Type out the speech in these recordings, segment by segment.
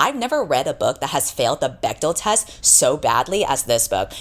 I've never read a book that has failed the Bechdel test so badly as this book.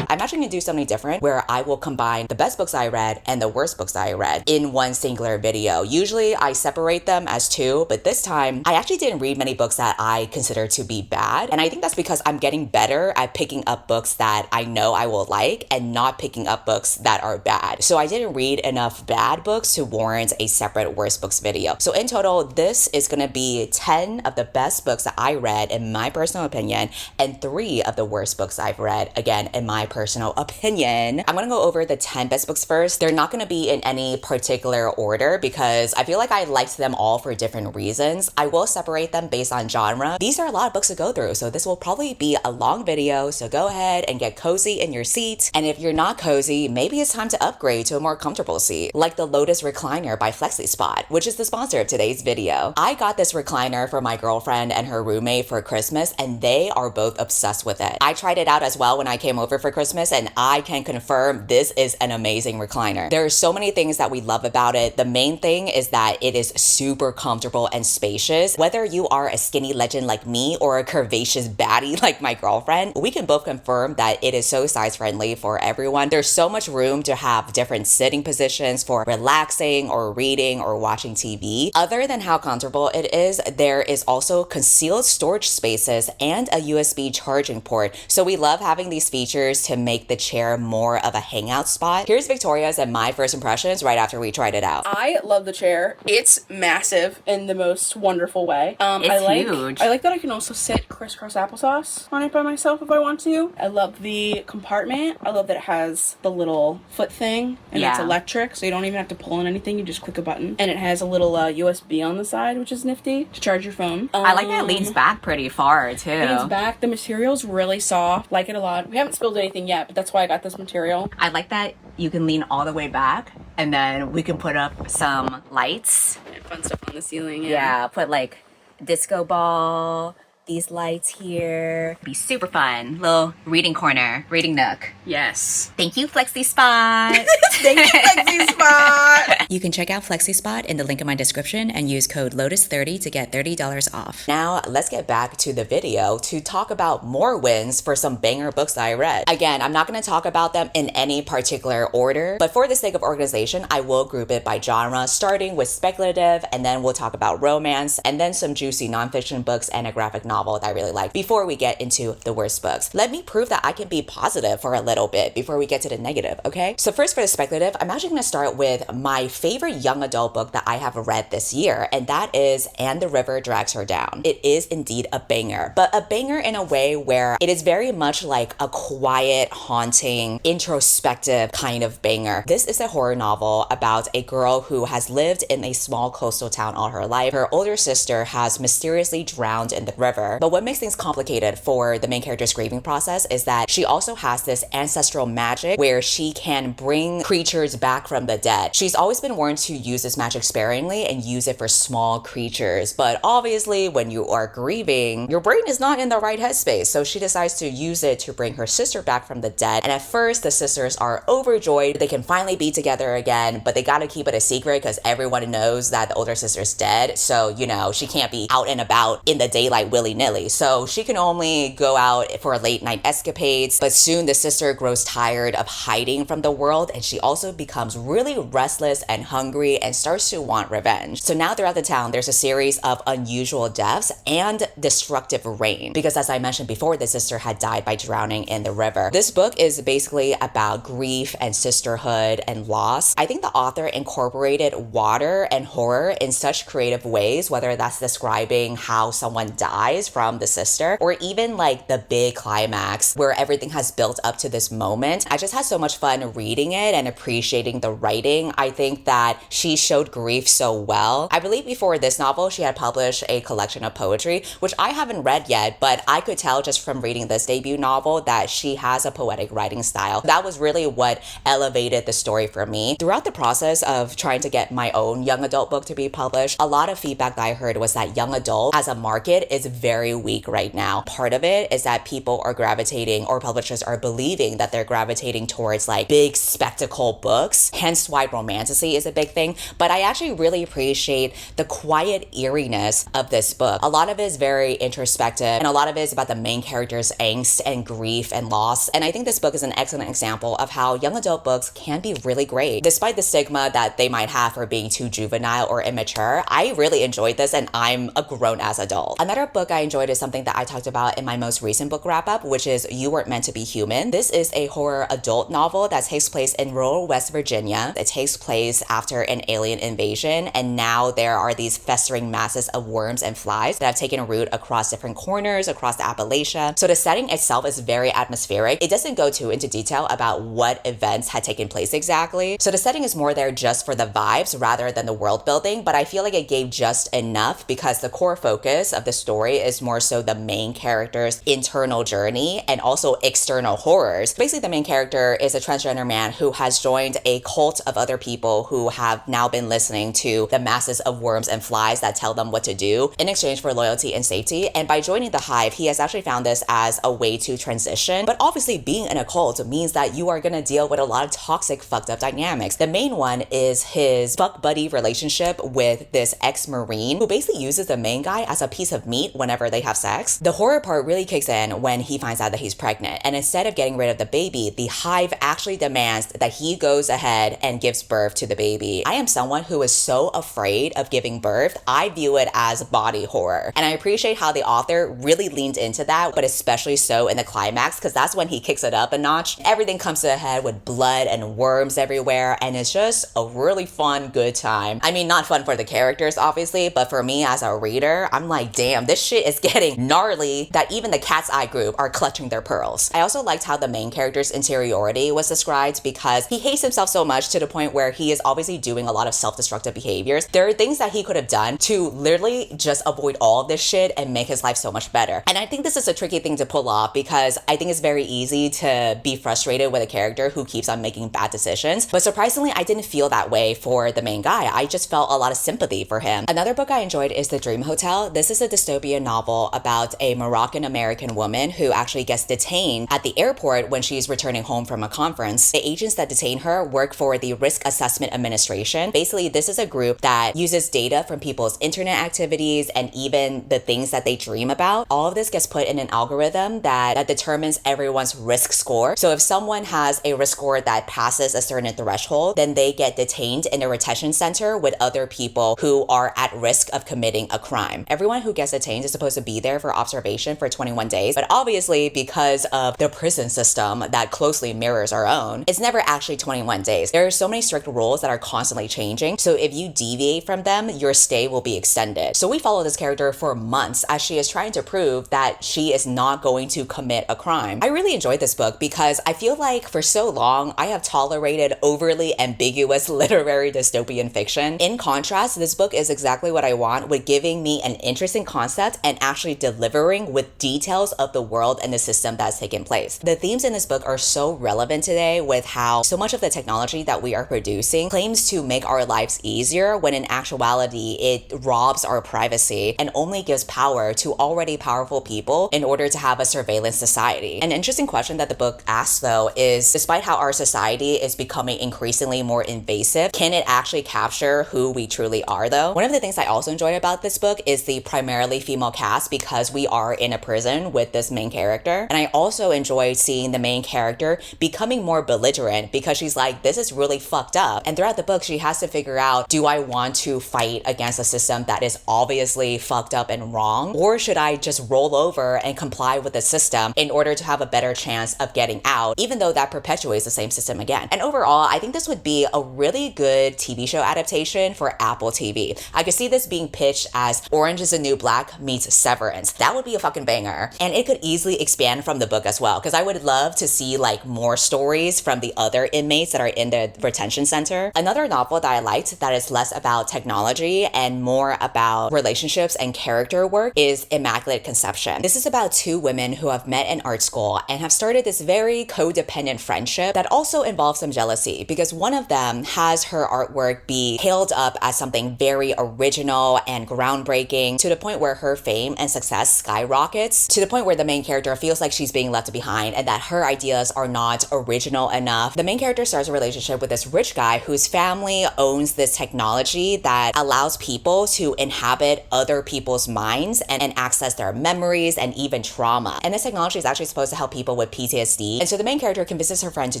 I'm actually gonna do something different where I will combine the best books I read and the worst books I read in one singular video. Usually I separate them as two, but this time I actually didn't read many books that I consider to be bad. And I think that's because I'm getting better at picking up books that I know I will like and not picking up books that are bad. So I didn't read enough bad books to warrant a separate worst books video. So in total, this is gonna be 10 of the best books that I read in my personal opinion and 3 of the worst books I've read, again, in my personal opinion. I'm gonna go over the 10 best books first. They're not gonna be in any particular order because I feel like I liked them all for different reasons. I will separate them based on genre. These are a lot of books to go through, so this will probably be a long video, so go ahead and get cozy in your seat. And if you're not cozy, maybe it's time to upgrade to a more comfortable seat, like the Lotus Recliner by flexispot, which is the sponsor of today's video. I got this recliner for my girlfriend and her roommate for Christmas, and they are both obsessed with it. I tried it out as well when I came over for Christmas, and I can confirm this is an amazing recliner. There are so many things that we love about it. The main thing is that it is super comfortable and spacious. Whether you are a skinny legend like me or a curvaceous baddie like my girlfriend, we can both confirm that it is so size friendly for everyone. There's so much room to have different sitting positions for relaxing or reading or watching TV. Other than how comfortable it is, there is also concealed storage spaces and a USB charging port. So we love having these features to make the chair more of a hangout spot. Here's Victoria's and my first impressions right after we tried it out. I love the chair. It's massive in the most wonderful way. It's huge. I like that I can also sit crisscross applesauce on it by myself if I want to. I love the compartment. I love that it has the little foot thing and it's electric, so you don't even have to pull on anything. You just click a button. And it has a little USB on the side, which is nifty, to charge your phone. I like that it leans back pretty far too. It leans back. The material's really soft. Like it a lot. We haven't spilled anything yet, but that's why I got this material. I like that you can lean all the way back and then we can put up some lights. And fun stuff on the ceiling. Yeah, put like disco ball, these lights here. Be super fun. Little reading corner, reading nook. Yes. Thank you, flexispot. Thank you, flexispot. You can check out flexispot in the link in my description and use code LOTUS30 to get $30 off. Now, let's get back to the video to talk about more wins for some banger books that I read. Again, I'm not going to talk about them in any particular order, but for the sake of organization, I will group it by genre, starting with speculative, and then we'll talk about romance, and then some juicy nonfiction books and a graphic novel that I really like before we get into the worst books. Let me prove that I can be positive for a little bit before we get to the negative, okay? So first for the speculative, I'm actually going to start with my favorite young adult book that I have read this year, and that is And the River Drags Her Down. It is indeed a banger, but a banger in a way where it is very much like a quiet, haunting, introspective kind of banger. This is a horror novel about a girl who has lived in a small coastal town all her life. Her older sister has mysteriously drowned in the river. But what makes things complicated for the main character's grieving process is that she also has this ancestral magic where she can bring creatures back from the dead. She's always been warned to use this magic sparingly and use it for small creatures. But obviously, when you are grieving, your brain is not in the right headspace. So she decides to use it to bring her sister back from the dead. And at first, the sisters are overjoyed. They can finally be together again, but they gotta keep it a secret because everyone knows that the older sister's dead. So, you know, she can't be out and about in the daylight willy-nilly. So she can only go out for late night escapades, but soon the sister grows tired of hiding from the world and she also becomes really restless and hungry and starts to want revenge. So now throughout the town, there's a series of unusual deaths and destructive rain because as I mentioned before, the sister had died by drowning in the river. This book is basically about grief and sisterhood and loss. I think the author incorporated water and horror in such creative ways, whether that's describing how someone dies from the sister or even like the big climax where everything has built up to this moment. I just had so much fun reading it and appreciating the writing. I think that she showed grief so well. I believe before this novel, she had published a collection of poetry, which I haven't read yet, but I could tell just from reading this debut novel that she has a poetic writing style. That was really what elevated the story for me. Throughout the process of trying to get my own young adult book to be published, a lot of feedback that I heard was that young adult as a market is very weak right now. Part of it is that people are gravitating, or publishers are believing that they're gravitating towards like big spectacle adult books, hence why romanticy is a big thing. But I actually really appreciate the quiet eeriness of this book. A lot of it is very introspective, and a lot of it is about the main character's angst and grief and loss. And I think this book is an excellent example of how young adult books can be really great. Despite the stigma that they might have for being too juvenile or immature, I really enjoyed this, and I'm a grown-ass adult. Another book I enjoyed is something that I talked about in my most recent book wrap-up, which is You Weren't Meant to Be Human. This is a horror adult novel that takes place in rural West Virginia. It takes place after an alien invasion, and now there are these festering masses of worms and flies that have taken root across different corners across the Appalachia. So the setting itself is very atmospheric. It doesn't go too into detail about what events had taken place exactly. So the setting is more there just for the vibes rather than the world building, but I feel like it gave just enough because the core focus of the story is more so the main character's internal journey and also external horrors. Basically, the main character is a transgender man who has joined a cult of other people who have now been listening to the masses of worms and flies that tell them what to do in exchange for loyalty and safety. And by joining the hive, he has actually found this as a way to transition. But obviously, being in a cult means that you are gonna deal with a lot of toxic, fucked up dynamics. The main one is his fuck buddy relationship with this ex-Marine who basically uses the main guy as a piece of meat whenever they have sex. The horror part really kicks in when he finds out that he's pregnant, and instead of getting rid of the baby, the hive actually demands that he goes ahead and gives birth to the baby. I am someone who is so afraid of giving birth. I view it as body horror, and I appreciate how the author really leaned into that, but especially so in the climax, because that's when he kicks it up a notch. Everything comes to a head with blood and worms everywhere, and it's just a really fun, good time. I mean, not fun for the characters, obviously, but for me as a reader, I'm like, damn, this shit is getting gnarly that even the Cat's Eye group are clutching their pearls. I also liked how the main character's interiority was described because he hates himself so much to the point where he is obviously doing a lot of self-destructive behaviors. There are things that he could have done to literally just avoid all of this shit and make his life so much better. And I think this is a tricky thing to pull off because I think it's very easy to be frustrated with a character who keeps on making bad decisions. But surprisingly, I didn't feel that way for the main guy. I just felt a lot of sympathy for him. Another book I enjoyed is The Dream Hotel. This is a dystopian novel about a Moroccan-American woman who actually gets detained at the airport when she's returning home from a conference. The agents that detain her work for the Risk Assessment Administration. Basically, this is a group that uses data from people's internet activities and even the things that they dream about. All of this gets put in an algorithm that determines everyone's risk score. So if someone has a risk score that passes a certain threshold, then they get detained in a retention center with other people who are at risk of committing a crime. Everyone who gets detained is supposed to be there for observation for 21 days, but obviously because of the prison system that closely mirrors our own, it's never actually 21 days. There are so many strict rules that are constantly changing, so if you deviate from them, your stay will be extended. So we follow this character for months as she is trying to prove that she is not going to commit a crime. I really enjoyed this book because I feel like for so long I have tolerated overly ambiguous literary dystopian fiction. In contrast, this book is exactly what I want, with giving me an interesting concept and actually delivering with details of the world and the system that's taken place. The themes in this book are so relevant today with how so much of the technology that we are producing claims to make our lives easier when in actuality it robs our privacy and only gives power to already powerful people in order to have a surveillance society. An interesting question that the book asks though is, despite how our society is becoming increasingly more invasive, can it actually capture who we truly are though? One of the things I also enjoyed about this book is the primarily female cast because we are in a prison with this main character. And I also enjoyed seeing the main character becoming more belligerent because she's like, this is really fucked up. And throughout the book, she has to figure out, do I want to fight against a system that is obviously fucked up and wrong? Or should I just roll over and comply with the system in order to have a better chance of getting out, even though that perpetuates the same system again? And overall, I think this would be a really good TV show adaptation for Apple TV. I could see this being pitched as Orange is the New Black meets Severance. That would be a fucking banger. And it could easily expand from the book as well, because I would love to see like more stories from the other inmates that are in the retention center. Another novel that I liked that is less about technology and more about relationships and character work is Immaculate Conception. This is about two women who have met in art school and have started this very codependent friendship that also involves some jealousy, because one of them has her artwork be hailed up as something very original and groundbreaking to the point where her fame and success skyrockets, to the point where the main character feels like she's being left behind and that her ideas are not original enough. The main character character starts a relationship with this rich guy whose family owns this technology that allows people to inhabit other people's minds and access their memories and even trauma. And this technology is actually supposed to help people with PTSD. And so the main character convinces her friend to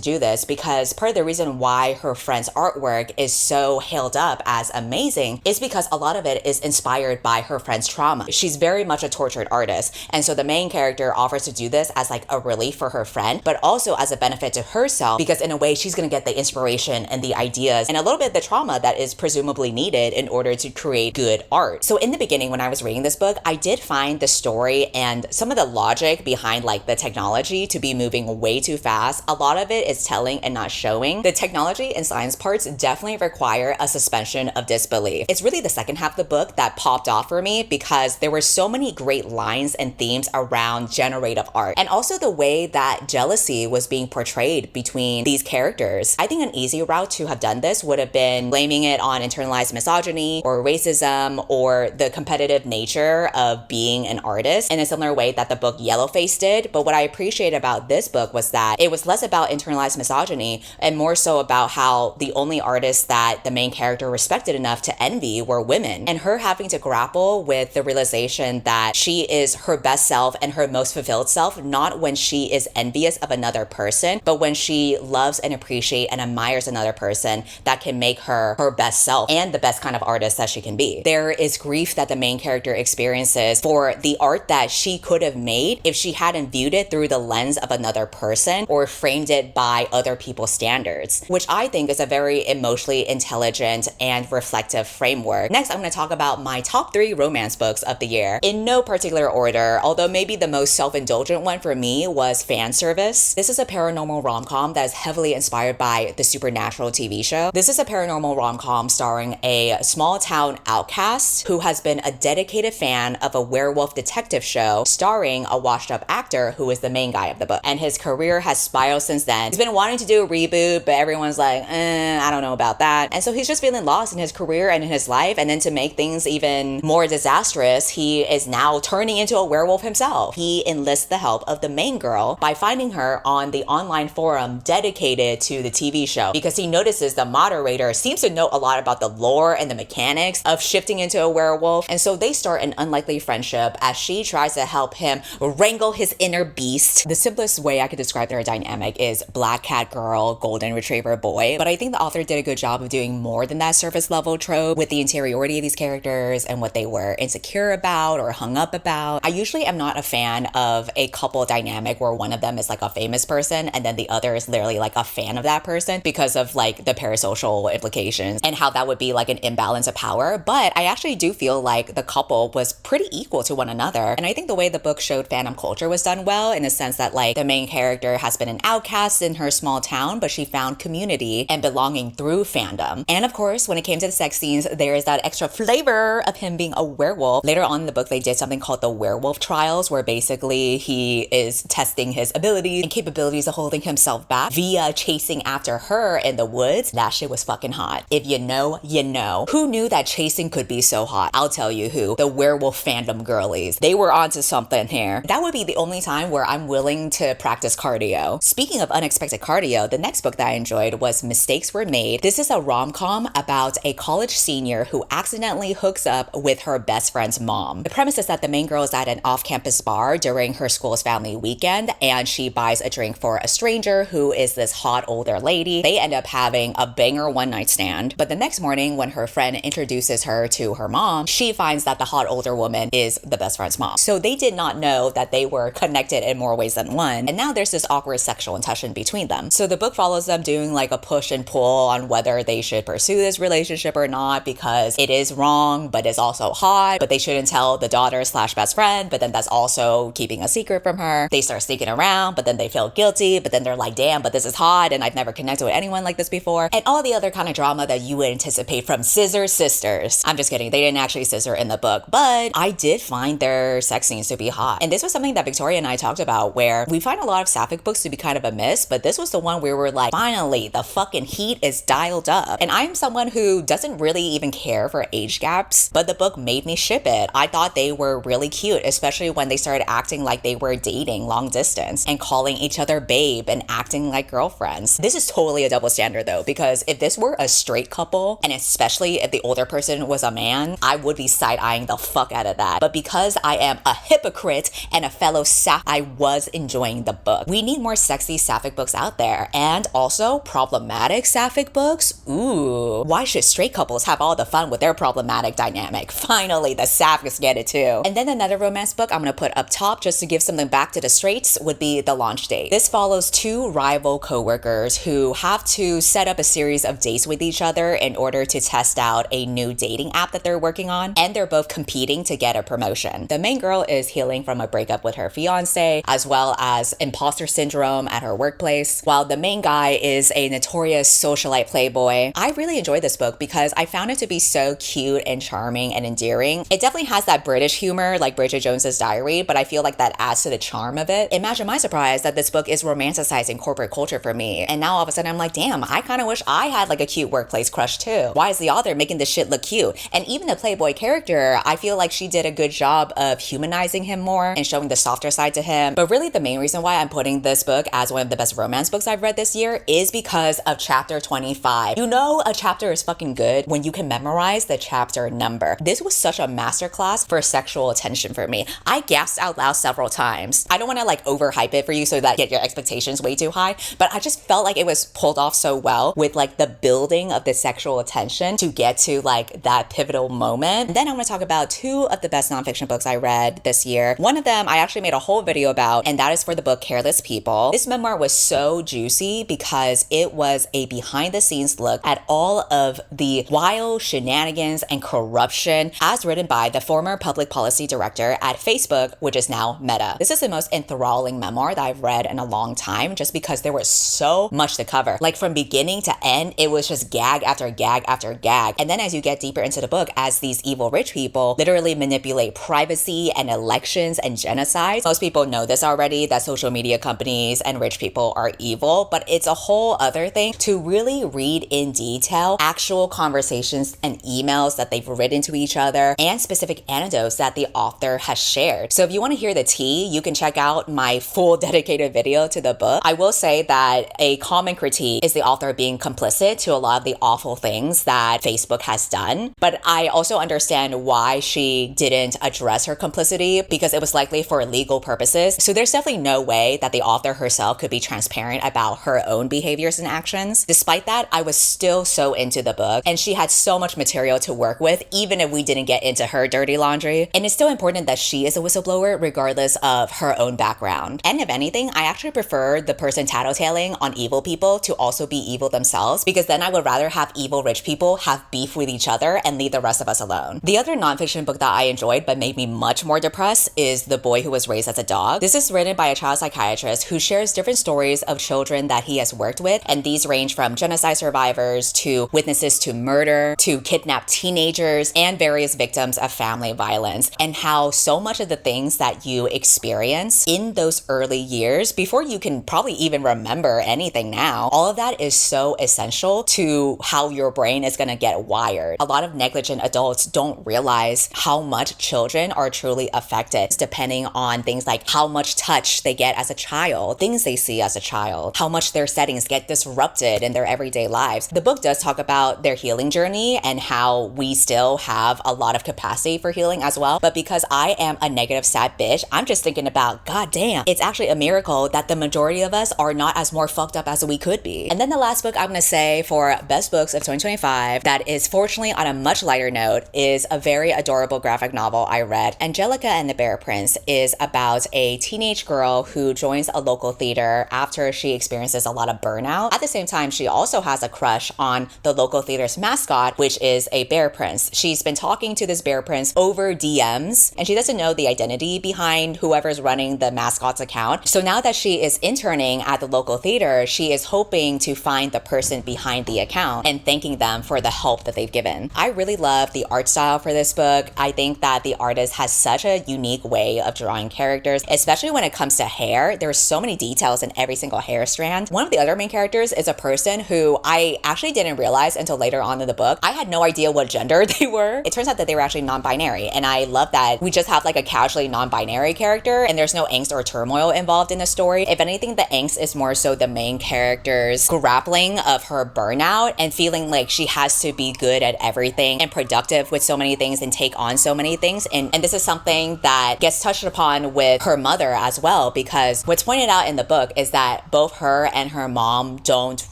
do this because part of the reason why her friend's artwork is so hailed up as amazing is because a lot of it is inspired by her friend's trauma. She's very much a tortured artist. And so the main character offers to do this as like a relief for her friend, but also as a benefit to herself, because in a way she's going to get the inspiration and the ideas and a little bit of the trauma that is presumably needed in order to create good art. So in the beginning, when I was reading this book, I did find the story and some of the logic behind like the technology to be moving way too fast. A lot of it is telling and not showing. The technology and science parts definitely require a suspension of disbelief. It's really the second half of the book that popped off for me because there were so many great lines and themes around generative art, and also the way that jealousy was being portrayed between these characters. I think an easy route to have done this would have been blaming it on internalized misogyny or racism or the competitive nature of being an artist in a similar way that the book Yellowface did. But what I appreciate about this book was that it was less about internalized misogyny and more so about how the only artists that the main character respected enough to envy were women, and her having to grapple with the realization that she is her best self and her most fulfilled self, not when she is envious of another person, but when she loves and appreciates and admires another person that can make her her best self and the best kind of artist that she can be. There is grief that the main character experiences for the art that she could have made if she hadn't viewed it through the lens of another person or framed it by other people's standards, which I think is a very emotionally intelligent and reflective framework. Next, I'm going to talk about my top 3 romance books of the year. In no particular order, although maybe the most self-indulgent one for me was Fan Service. This is a paranormal rom-com that is heavily inspired by the Supernatural TV show. This is a paranormal rom-com starring a small town outcast who has been a dedicated fan of a werewolf detective show starring a washed up actor who is the main guy of the book. And his career has spiraled since then. He's been wanting to do a reboot, but everyone's like, I don't know about that. And so he's just feeling lost in his career and in his life. And then to make things even more disastrous, he is now turning into a werewolf himself. He enlists the help of the main girl by finding her on the online forum dedicated to the TV show, because he notices the moderator seems to know a lot about the lore and the mechanics of shifting into a werewolf. And so they start an unlikely friendship as she tries to help him wrangle his inner beast. The simplest way I could describe their dynamic is black cat girl, golden retriever boy. But I think the author did a good job of doing more than that surface level trope with the interiority of these characters and what they were insecure about or hung up about. I usually am not a fan of a couple dynamic where one of them is like a famous person and then the other is literally like a fan of that person because of like the parasocial implications and how that would be like an imbalance of power. But I actually do feel like the couple was pretty equal to one another. And I think the way the book showed fandom culture was done well, in a sense that like the main character has been an outcast in her small town, but she found community and belonging through fandom. And of course, when it came to the sex scenes, there is that extra flavor of him being a werewolf. Later on in the book, they did something called the werewolf trials, where basically he is testing his abilities and capabilities of holding himself back via chasing after her in the woods. That shit was fucking hot. If you know, you know. Who knew that chasing could be so hot? I'll tell you who. The werewolf fandom girlies. They were onto something here. That would be the only time where I'm willing to practice cardio. Speaking of unexpected cardio, the next book that I enjoyed was Mistakes Were Made. This is a rom-com about a college senior who accidentally hooks up with her best friend's mom. The premise is that the main girl is at an off-campus bar during her school's family weekend, and she buys a drink for a stranger who is this hot older lady. They end up having a banger one-night stand, but the next morning when her friend introduces her to her mom, she finds that the hot older woman is the best friend's mom. So they did not know that they were connected in more ways than one, and now there's this awkward sexual tension between them. So the book follows them doing like a push and pull on whether they should pursue this relationship or not, because it is wrong, but it's also hot, but they shouldn't tell the daughter slash best friend, but then that's also keeping a secret from her. They start sneaking around, but then they feel guilty, but then they're like, damn, but this is hot and I've never connected with anyone like this before, and all the other kind of drama that you would anticipate from scissor sisters. I'm just kidding, they didn't actually scissor in the book, but I did find their sex scenes to be hot. And this was something that Victoria and I talked about, where we find a lot of sapphic books to be kind of a miss, but this was the one where we're like, finally, the fucking heat is dialed up. And I'm someone who doesn't really even care for age gaps, but the book made me ship it. I thought they were really cute, especially when they started acting like they were dating long distance and calling each other babe and acting like girlfriends. friends. This is totally a double standard though, because if this were a straight couple, and especially if the older person was a man, I would be side-eyeing the fuck out of that. But because I am a hypocrite and a fellow sapphic, I was enjoying the book. We need more sexy sapphic books out there, and also problematic sapphic books. Ooh, why should straight couples have all the fun with their problematic dynamic? Finally, the sapphics get it too. And then another romance book I'm gonna put up top just to give something back to the straights would be The Launch Date. This follows two rival co-workers who have to set up a series of dates with each other in order to test out a new dating app that they're working on, and they're both competing to get a promotion. The main girl is healing from a breakup with her fiance, as well as imposter syndrome at her workplace, while the main guy is a notorious socialite playboy. I really enjoyed this book because I found it to be so cute and charming and endearing. It definitely has that British humor like Bridget Jones's Diary, but I feel like that adds to the charm of it. Imagine my surprise that this book is romanticizing corporate culture for me, and now all of a sudden I'm like, damn, I kind of wish I had like a cute workplace crush too. Why is the author making this shit look cute? And even the playboy character, I feel like she did a good job of humanizing him more and showing the softer side to him. But really the main reason why I'm putting this book as one of the best romance books I've read this year is because of chapter 25. You know a chapter is fucking good when you can memorize the chapter number. This was such a masterclass for sexual attention for me. I gasped out loud several times. I don't want to like overhype it for you so that get your expectations way too high, but I just felt like it was pulled off so well with like the building of the sexual attention to get to like that pivotal moment. And then I'm going to talk about two of the best nonfiction books I read this year. One of them I actually made a whole video about, and that is for the book Careless People. This memoir was so juicy because it was a behind the scenes look at all of the wild shenanigans and corruption as written by the former public policy director at Facebook, which is now Meta. This is the most enthralling memoir that I've read in a long time just because there was so much to cover. Like from beginning to end, it was just gag after gag after gag. And then as you get deeper into the book, as these evil rich people literally manipulate privacy and elections and genocides. Most people know this already, that social media companies and rich people are evil, but it's a whole other thing to really read in detail actual conversations and emails that they've written to each other and specific anecdotes that the author has shared. So if you want to hear the tea, you can check out my full dedicated video to the book. I will say that a common critique is the author being complicit to a lot of the awful things that Facebook has done, but I also understand why she didn't address her complicity because it was likely for legal purposes. So there's definitely no way that the author herself could be transparent about her own behaviors and actions. Despite that, I was still so into the book, and she had so much material to work with, even if we didn't get into her dirty laundry. And it's still important that she is a whistleblower regardless of her own background. And if anything, I actually prefer the person tattletaling on evil people to also be evil themselves, because then I would rather have evil rich people have beef with each other and leave the rest of us alone. The other nonfiction book that I enjoyed but made me much more depressed is The Boy Who Was Raised as a Dog. This is written by a child psychiatrist who shares different stories of children that he has worked with, and these range from genocide survivors to witnesses to murder to kidnapped teenagers and various victims of family violence, and how so much of the things that you experience in those early years before you can probably even remember anything now, all of that is so essential to how your brain is going to get wired. A lot of negligent adults don't realize how much children are truly affected depending on things like how much touch they get as a child, things they see as a child, how much their settings get disrupted in their everyday lives. The book does talk about their healing journey and how we still have a lot of capacity for healing as well. But because I am a negative sad bitch, I'm just thinking about, god damn, it's actually a miracle that the majority of us are not as more fucked up as we could be. And then the last book I'm gonna say for best books of 2025 that is fortunately on a much lighter note is a very adorable graphic novel I read. Angelica and the Bear Prince is about a teenage girl who joins a local theater after she experiences a lot of burnout. At the same time, she also has a crush on the local theater's mascot, which is a bear prince. She's been talking to this bear prince over DMs, and she doesn't know the identity behind whoever's running the mascot's account. So now that she is interning at the local theater, she is hoping to find the person behind the account and thanking them for the help that they've given. I really love the art style for this book. I think that the artist has such a unique way of drawing characters, especially when it comes to hair. There's so many details in every single hair strand. One of the other main characters is a person who I actually didn't realize until later on in the book. I had no idea what gender they were. It turns out that they were actually non-binary, and I love that we just have like a casually non-binary character and there's no angst or turmoil involved in the story. If anything, the angst is more so the main main character's grappling of her burnout and feeling like she has to be good at everything and productive with so many things and take on so many things. And this is something that gets touched upon with her mother as well, because what's pointed out in the book is that both her and her mom don't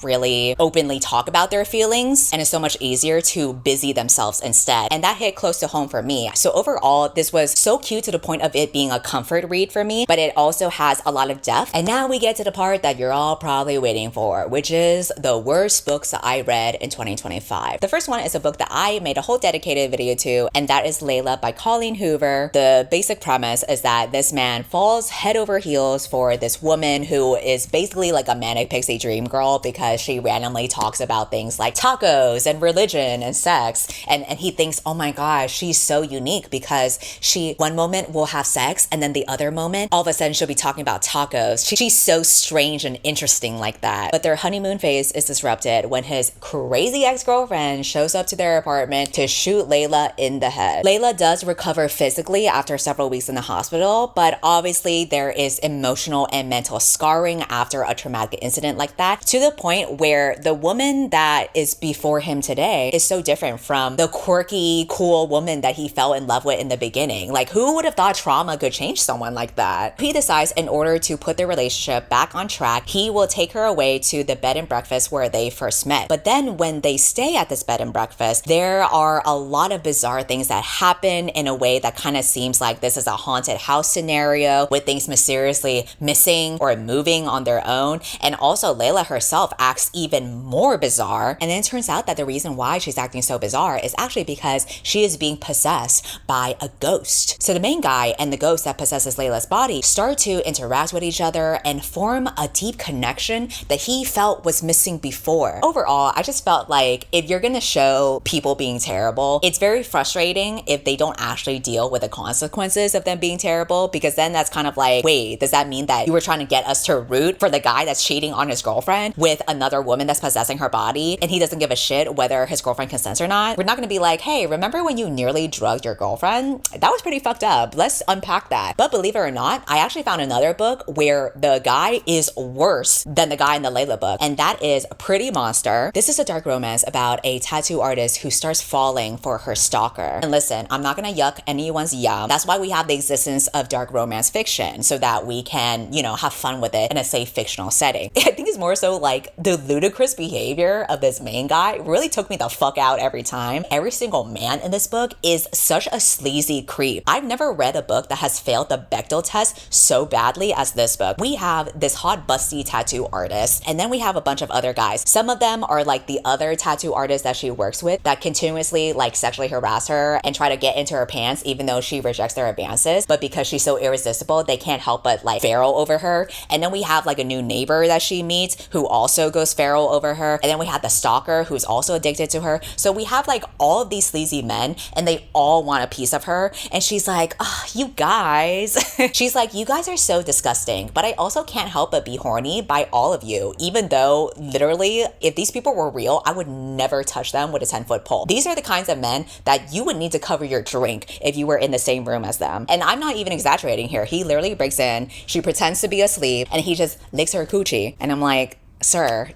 really openly talk about their feelings, and it's so much easier to busy themselves instead. And that hit close to home for me. So overall, this was so cute to the point of it being a comfort read for me, but it also has a lot of depth. And now we get to the part that you're all probably waiting for, which is the worst books that I read in 2025. The first one is a book that I made a whole dedicated video to, and that is Layla by Colleen Hoover. The basic premise is that this man falls head over heels for this woman who is basically like a manic pixie dream girl because she randomly talks about things like tacos and religion and sex. And he thinks, oh my gosh, she's so unique because she one moment will have sex and then the other moment, all of a sudden she'll be talking about tacos. She's so strange and interesting like that. But their honeymoon phase is disrupted when his crazy ex-girlfriend shows up to their apartment to shoot Layla in the head. Layla does recover physically after several weeks in the hospital, but obviously there is emotional and mental scarring after a traumatic incident like that, to the point where the woman that is before him today is so different from the quirky, cool woman that he fell in love with in the beginning. Like, who would have thought trauma could change someone like that? He decides in order to put their relationship back on track, he will take her away to the bed and breakfast where they first met. But then when they stay at this bed and breakfast, there are a lot of bizarre things that happen in a way that kind of seems like this is a haunted house scenario with things mysteriously missing or moving on their own. And also Layla herself acts even more bizarre. And then it turns out that the reason why she's acting so bizarre is actually because she is being possessed by a ghost. So the main guy and the ghost that possesses Layla's body start to interact with each other and form a deep connection that he felt was missing before. Overall, I just felt like if you're gonna show people being terrible, it's very frustrating if they don't actually deal with the consequences of them being terrible, because then that's kind of like, wait, does that mean that you were trying to get us to root for the guy that's cheating on his girlfriend with another woman that's possessing her body and he doesn't give a shit whether his girlfriend consents or not? We're not gonna be like, hey, remember when you nearly drugged your girlfriend? That was pretty fucked up. Let's unpack that. But believe it or not, I actually found another book where the guy is worse than the guy in the Layla book, and that is Pretty Monster. This is a dark romance about a tattoo artist who starts falling for her stalker. And listen, I'm not gonna yuck anyone's yum. That's why we have the existence of dark romance fiction, so that we can, you know, have fun with it in a safe fictional setting. I think it's more so like the ludicrous behavior of this main guy really took me the fuck out every time. Every single man in this book is such a sleazy creep. I've never read a book that has failed the Bechdel test so badly as this book. We have this hot busty tattoo artist, and then we have a bunch of other guys. Some of them are like the other tattoo artists that she works with that continuously like sexually harass her and try to get into her pants even though she rejects their advances, but because she's so irresistible, they can't help but like feral over her. And then we have like a new neighbor that she meets who also goes feral over her, and then we have the stalker who's also addicted to her. So we have like all of these sleazy men and they all want a piece of her, and she's like, oh, you guys. She's like, you guys are so disgusting, but I also can't help but be horny by all of you, even though literally if these people were real, I would never touch them with a 10-foot pole. These are the kinds of men that you would need to cover your drink if you were in the same room as them. And I'm not even exaggerating here. He literally breaks in, she pretends to be asleep, and he just licks her coochie. And I'm like, sir.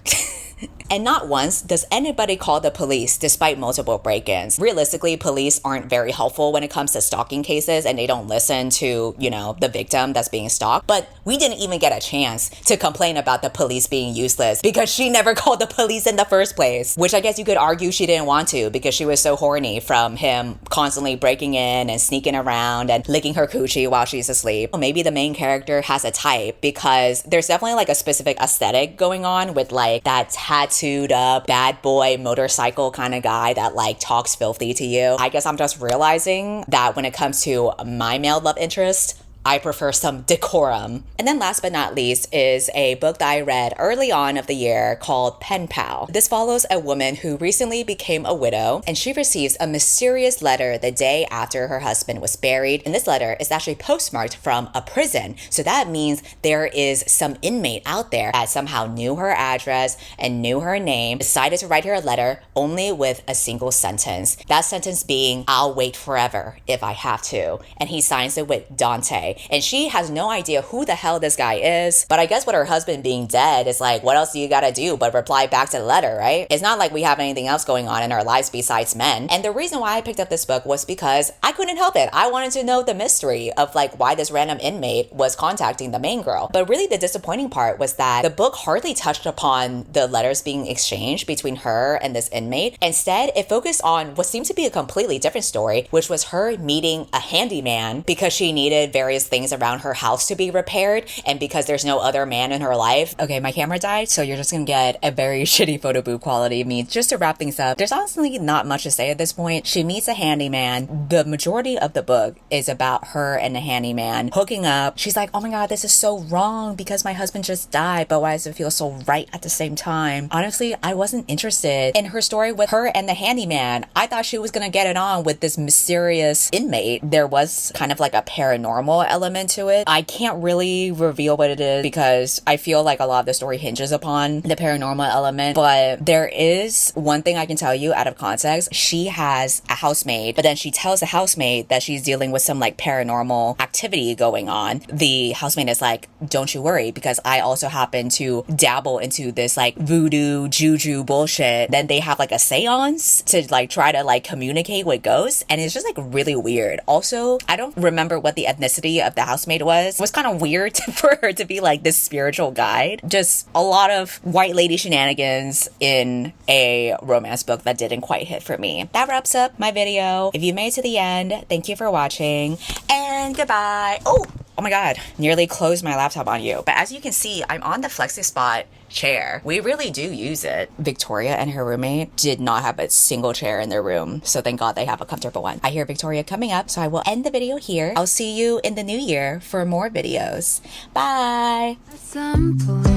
And not once does anybody call the police despite multiple break-ins. Realistically, police aren't very helpful when it comes to stalking cases, and they don't listen to, you know, the victim that's being stalked. But we didn't even get a chance to complain about the police being useless because she never called the police in the first place, which I guess you could argue she didn't want to because she was so horny from him constantly breaking in and sneaking around and licking her coochie while she's asleep. Maybe the main character has a type, because there's definitely like a specific aesthetic going on with like that tattooed up bad boy motorcycle kind of guy that like talks filthy to you. I guess I'm just realizing that when it comes to my male love interest, I prefer some decorum. And then last but not least is a book that I read early on of the year called Pen Pal. This follows a woman who recently became a widow, and she receives a mysterious letter the day after her husband was buried. And this letter is actually postmarked from a prison. So that means there is some inmate out there that somehow knew her address and knew her name, decided to write her a letter only with a single sentence. That sentence being, I'll wait forever if I have to. And he signs it with Dante. day. And she has no idea who the hell this guy is. But I guess with her husband being dead, it's like, what else do you gotta do but reply back to the letter, right? It's not like we have anything else going on in our lives besides men. And the reason why I picked up this book was because I couldn't help it. I wanted to know the mystery of like why this random inmate was contacting the main girl. But really the disappointing part was that the book hardly touched upon the letters being exchanged between her and this inmate. Instead, it focused on what seemed to be a completely different story, which was her meeting a handyman because she needed various things around her house to be repaired and because there's no other man in her life. Okay, my camera died, so you're just gonna get a very shitty photo booth quality of me. Just to wrap things up, there's honestly not much to say at this point. She meets a handyman. The majority of the book is about her and the handyman hooking up. She's like, oh my god, this is so wrong because my husband just died, but why does it feel so right at the same time? Honestly, I wasn't interested in her story with her and the handyman. I thought she was gonna get it on with this mysterious inmate. There was kind of like a paranormal element to it. I can't really reveal what it is because I feel like a lot of the story hinges upon the paranormal element, but there is one thing I can tell you out of context. She has a housemaid, but then she tells the housemaid that she's dealing with some like paranormal activity going on. The housemaid is like, don't you worry because I also happen to dabble into this like voodoo juju bullshit. Then they have like a seance to like try to like communicate with ghosts, and it's just like really weird. Also, I don't remember what the ethnicity of the housemaid was. It was kind of weird for her to be like this spiritual guide. Just a lot of white lady shenanigans in a romance book that didn't quite hit for me. That wraps up my video. If you made it to the end, thank you for watching and goodbye. Oh my god, nearly closed my laptop on you. But as you can see, I'm on the flexispot chair. We really do use it. Victoria and her roommate did not have a single chair in their room, so thank god they have a comfortable one. I hear Victoria coming up, so I will end the video here. I'll see you in the new year for more videos. Bye. At some point